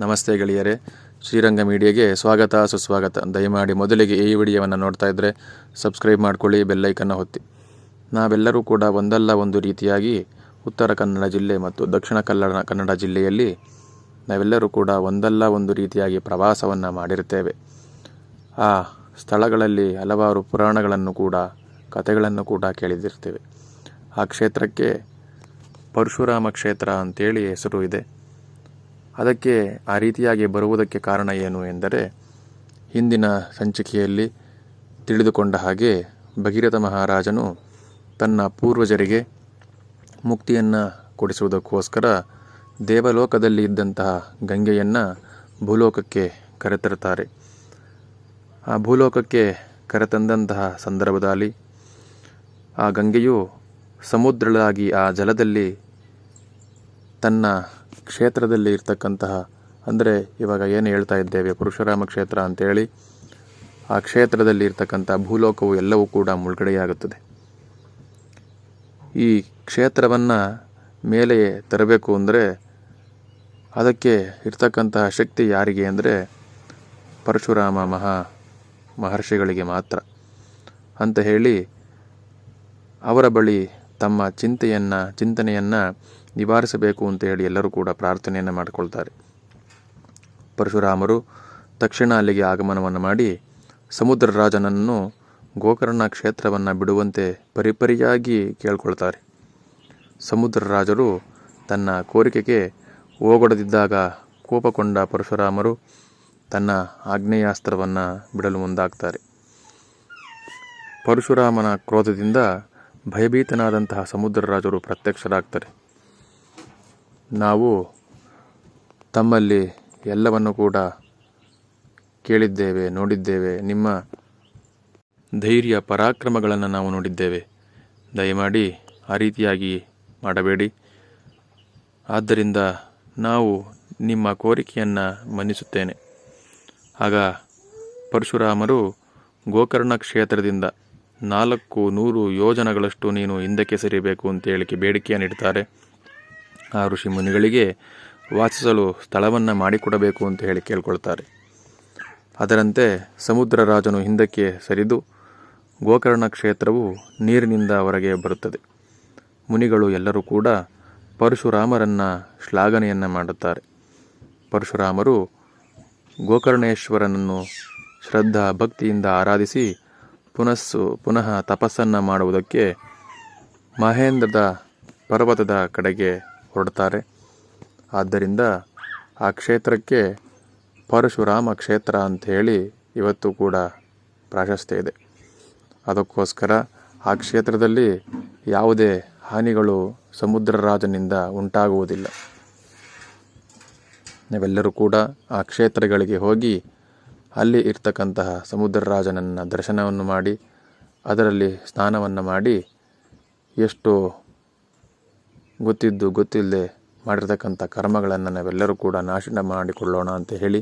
ನಮಸ್ತೆ ಗೆಳೆಯರೇ, ಶ್ರೀರಂಗ ಮೀಡಿಯಾಗೆ ಸ್ವಾಗತ ಸುಸ್ವಾಗತ. ದಯಮಾಡಿ ಮೊದಲಿಗೆ ಈ ವಿಡಿಯೋವನ್ನು ನೋಡ್ತಾ ಇದ್ದರೆ ಸಬ್ಸ್ಕ್ರೈಬ್ ಮಾಡ್ಕೊಳ್ಳಿ, ಬೆಲ್ಲೈಕನ್ನು ಒತ್ತಿ. ನಾವೆಲ್ಲರೂ ಕೂಡ ಒಂದಲ್ಲ ಒಂದು ರೀತಿಯಾಗಿ ಉತ್ತರ ಕನ್ನಡ ಜಿಲ್ಲೆ ಮತ್ತು ದಕ್ಷಿಣ ಕನ್ನಡ ಜಿಲ್ಲೆಯಲ್ಲಿ ನಾವೆಲ್ಲರೂ ಕೂಡ ಒಂದಲ್ಲ ಒಂದು ರೀತಿಯಾಗಿ ಪ್ರವಾಸವನ್ನು ಮಾಡಿರ್ತೇವೆ. ಆ ಸ್ಥಳಗಳಲ್ಲಿ ಹಲವಾರು ಪುರಾಣಗಳನ್ನು ಕೂಡ ಕಥೆಗಳನ್ನು ಕೂಡ ಕೇಳಿದಿರ್ತೇವೆ. ಆ ಕ್ಷೇತ್ರಕ್ಕೆ ಪರಶುರಾಮ ಕ್ಷೇತ್ರ ಅಂತೇಳಿ ಹೆಸರು ಇದೆ. ಅದಕ್ಕೆ ಆ ರೀತಿಯಾಗಿ ಬರುವುದಕ್ಕೆ ಕಾರಣ ಏನು ಎಂದರೆ, ಹಿಂದಿನ ಸಂಚಿಕೆಯಲ್ಲಿ ತಿಳಿದುಕೊಂಡ ಹಾಗೆ ಭಗೀರಥ ಮಹಾರಾಜನು ತನ್ನ ಪೂರ್ವಜರಿಗೆ ಮುಕ್ತಿಯನ್ನು ಕೊಡಿಸುವುದಕ್ಕೋಸ್ಕರ ದೇವಲೋಕದಲ್ಲಿ ಇದ್ದಂತಹ ಗಂಗೆಯನ್ನು ಭೂಲೋಕಕ್ಕೆ ಕರೆತರುತ್ತಾರೆ. ಆ ಭೂಲೋಕಕ್ಕೆ ಕರೆತಂದಂತಹ ಸಂದರ್ಭದಲ್ಲಿ ಆ ಗಂಗೆಯು ಸಮುದ್ರಳಾಗಿ ಆ ಜಲದಲ್ಲಿ ತನ್ನ ಕ್ಷೇತ್ರದಲ್ಲಿ ಇರ್ತಕ್ಕಂತಹ, ಅಂದರೆ ಇವಾಗ ಏನು ಹೇಳ್ತಾ ಇದ್ದೇವೆ ಪರಶುರಾಮ ಕ್ಷೇತ್ರ ಅಂತೇಳಿ, ಆ ಕ್ಷೇತ್ರದಲ್ಲಿ ಇರ್ತಕ್ಕಂಥ ಭೂಲೋಕವು ಎಲ್ಲವೂ ಕೂಡ ಮುಳುಗಡೆಯಾಗುತ್ತದೆ. ಈ ಕ್ಷೇತ್ರವನ್ನು ಮೇಲೆ ತರಬೇಕು ಅಂದರೆ ಅದಕ್ಕೆ ಇರ್ತಕ್ಕಂತಹ ಶಕ್ತಿ ಯಾರಿಗೆ ಅಂದರೆ ಪರಶುರಾಮ ಮಹರ್ಷಿಗಳಿಗೆ ಮಾತ್ರ ಅಂತ ಹೇಳಿ ಅವರ ಬಳಿ ತಮ್ಮ ಚಿಂತನೆಯನ್ನು ನಿವಾರಿಸಬೇಕು ಅಂತ ಹೇಳಿ ಎಲ್ಲರೂ ಕೂಡ ಪ್ರಾರ್ಥನೆಯನ್ನು ಮಾಡಿಕೊಳ್ತಾರೆ. ಪರಶುರಾಮರು ತಕ್ಷಣ ಅಲ್ಲಿಗೆ ಆಗಮನವನ್ನು ಮಾಡಿ ಸಮುದ್ರ ರಾಜನನ್ನು ಗೋಕರ್ಣ ಕ್ಷೇತ್ರವನ್ನು ಬಿಡುವಂತೆ ಪರಿಪರಿಯಾಗಿ ಕೇಳ್ಕೊಳ್ತಾರೆ. ಸಮುದ್ರ ರಾಜರು ತನ್ನ ಕೋರಿಕೆಗೆ ಓಗೊಡದಿದ್ದಾಗ ಕೋಪಗೊಂಡ ಪರಶುರಾಮರು ತನ್ನ ಆಗ್ನೇಯಾಸ್ತ್ರವನ್ನು ಬಿಡಲು ಮುಂದಾಗ್ತಾರೆ. ಪರಶುರಾಮನ ಕ್ರೋಧದಿಂದ ಭಯಭೀತನಾದಂತಹ ಸಮುದ್ರ ರಾಜರು ಪ್ರತ್ಯಕ್ಷರಾಗ್ತಾರೆ. ನಾವು ತಮ್ಮಲ್ಲಿ ಎಲ್ಲವನ್ನು ಕೂಡ ಕೇಳಿದ್ದೇವೆ, ನೋಡಿದ್ದೇವೆ. ನಿಮ್ಮ ಧೈರ್ಯ ಪರಾಕ್ರಮಗಳನ್ನು ನಾವು ನೋಡಿದ್ದೇವೆ. ದಯಮಾಡಿ ಆ ರೀತಿಯಾಗಿ ಮಾಡಬೇಡಿ. ಆದ್ದರಿಂದ ನಾವು ನಿಮ್ಮ ಕೋರಿಕೆಯನ್ನು ಮನ್ನಿಸುತ್ತೇನೆ. ಆಗ ಪರಶುರಾಮರು ಗೋಕರ್ಣ ಕ್ಷೇತ್ರದಿಂದ 400 ಯೋಜನಗಳಷ್ಟು ನೀನು ಹಿಂದಕ್ಕೆ ಸರಿಬೇಕು ಅಂತೇಳಿ ಬೇಡಿಕೆಯನ್ನು ಇಡ್ತಾರೆ. ಆ ಋಷಿ ಮುನಿಗಳಿಗೆ ವಾಸಿಸಲು ಸ್ಥಳವನ್ನು ಮಾಡಿಕೊಡಬೇಕು ಅಂತ ಹೇಳಿ ಕೇಳ್ಕೊಳ್ತಾರೆ. ಅದರಂತೆ ಸಮುದ್ರ ರಾಜನು ಹಿಂದಕ್ಕೆ ಸರಿದು ಗೋಕರ್ಣ ಕ್ಷೇತ್ರವು ನೀರಿನಿಂದ ಹೊರಗೆ ಬರುತ್ತದೆ. ಮುನಿಗಳು ಎಲ್ಲರೂ ಕೂಡ ಪರಶುರಾಮರನ್ನು ಶ್ಲಾಘನೆಯನ್ನು ಮಾಡುತ್ತಾರೆ. ಪರಶುರಾಮರು ಗೋಕರ್ಣೇಶ್ವರನನ್ನು ಶ್ರದ್ಧಾ ಭಕ್ತಿಯಿಂದ ಆರಾಧಿಸಿ ಪುನಃ ತಪಸ್ಸನ್ನು ಮಾಡುವುದಕ್ಕೆ ಮಹೇಂದ್ರದ ಪರ್ವತದ ಕಡೆಗೆ ಹೊರಡ್ತಾರೆ. ಆದ್ದರಿಂದ ಆ ಕ್ಷೇತ್ರಕ್ಕೆ ಪರಶುರಾಮ ಕ್ಷೇತ್ರ ಅಂತ ಹೇಳಿ ಇವತ್ತು ಕೂಡ ಪ್ರಾಶಸ್ತ್ಯ ಇದೆ. ಅದಕ್ಕೋಸ್ಕರ ಆ ಕ್ಷೇತ್ರದಲ್ಲಿ ಯಾವುದೇ ಹಾನಿಗಳು ಸಮುದ್ರ ರಾಜನಿಂದ ಉಂಟಾಗುವುದಿಲ್ಲ. ನಾವೆಲ್ಲರೂ ಕೂಡ ಆ ಕ್ಷೇತ್ರಗಳಿಗೆ ಹೋಗಿ ಅಲ್ಲಿ ಇರ್ತಕ್ಕಂತಹ ಸಮುದ್ರ ರಾಜನನ್ನು ದರ್ಶನವನ್ನು ಮಾಡಿ ಅದರಲ್ಲಿ ಸ್ನಾನವನ್ನು ಮಾಡಿ ಎಷ್ಟು ಗೊತ್ತಿಲ್ಲದೆ ಮಾಡಿರ್ತಕ್ಕಂಥ ಕರ್ಮಗಳನ್ನು ನಾವೆಲ್ಲರೂ ಕೂಡ ನಾಶನ ಮಾಡಿಕೊಳ್ಳೋಣ ಅಂತ ಹೇಳಿ